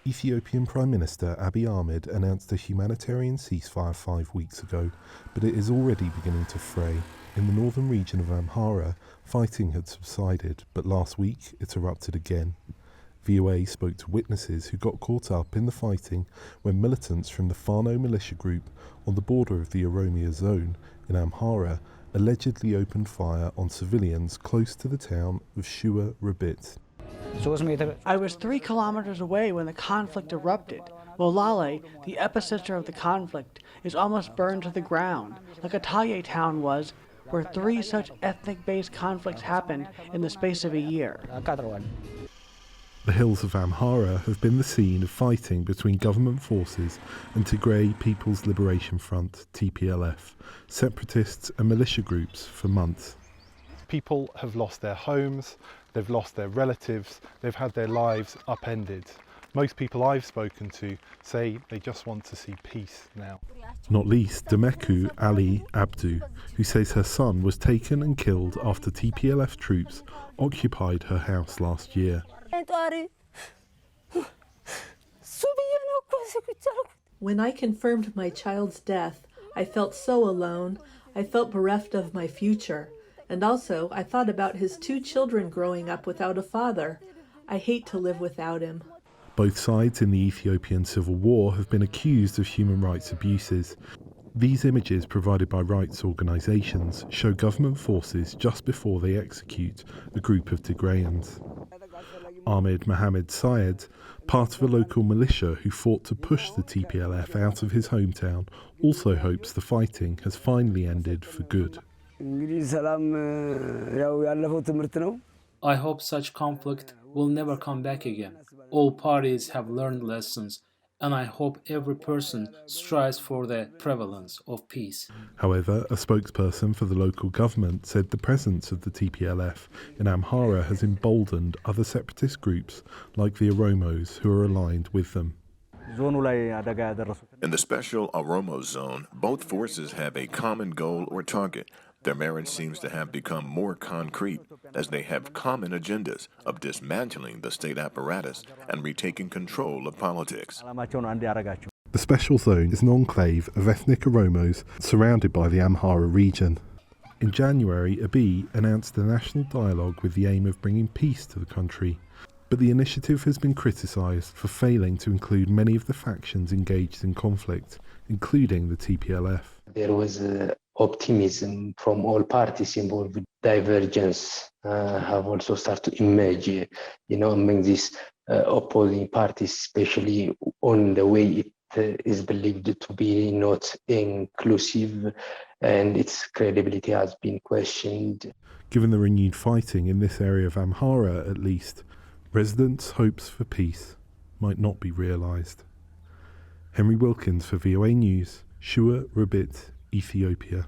Ethiopian Prime Minister Abiy Ahmed announced a humanitarian ceasefire 5 weeks ago, but it is already beginning to fray. In the northern region of Amhara, fighting had subsided, but last week it erupted again. VOA spoke to witnesses who got caught up in the fighting when militants from the Fano militia group on the border of the Oromo zone in Amhara allegedly opened fire on civilians close to the town of Shewa Robit. I was 3 kilometers away when the conflict erupted. Wolale, the epicenter of the conflict, is almost burned to the ground, like Ataye town was, where 3 such ethnic-based conflicts happened in the space of a year. The hills of Amhara have been the scene of fighting between government forces and Tigray People's Liberation Front, TPLF, separatists and militia groups for months. People have lost their homes, they've lost their relatives, they've had their lives upended. Most people I've spoken to say they just want to see peace now. Not least Demeku Ali Abdu, who says her son was taken and killed after TPLF troops occupied her house last year. When I confirmed my child's death, I felt so alone. I felt bereft of my future. And also, I thought about his 2 children growing up without a father. I hate to live without him. Both sides in the Ethiopian civil war have been accused of human rights abuses. These images provided by rights organisations show government forces just before they execute a group of Tigrayans. Mohammed Seid, part of a local militia who fought to push the TPLF out of his hometown, also hopes the fighting has finally ended for good. I hope such conflict will never come back again. All parties have learned lessons, and I hope every person strives for the prevalence of peace. However, a spokesperson for the local government said the presence of the TPLF in Amhara has emboldened other separatist groups like the Oromos who are aligned with them. In the special Oromo zone, both forces have a common goal or target. Their marriage seems to have become more concrete as they have common agendas of dismantling the state apparatus and retaking control of politics. The special zone is an enclave of ethnic Oromos surrounded by the Amhara region. In January, Abiy announced a national dialogue with the aim of bringing peace to the country. But the initiative has been criticised for failing to include many of the factions engaged in conflict, including the TPLF. There was optimism from all parties involved. Divergence have also started to emerge, among these opposing parties, especially on the way it is believed to be not inclusive, and its credibility has been questioned. Given the renewed fighting in this area of Amhara, at least, residents' hopes for peace might not be realised. Henry Wilkins for VOA News, Shewa Robit, Ethiopia.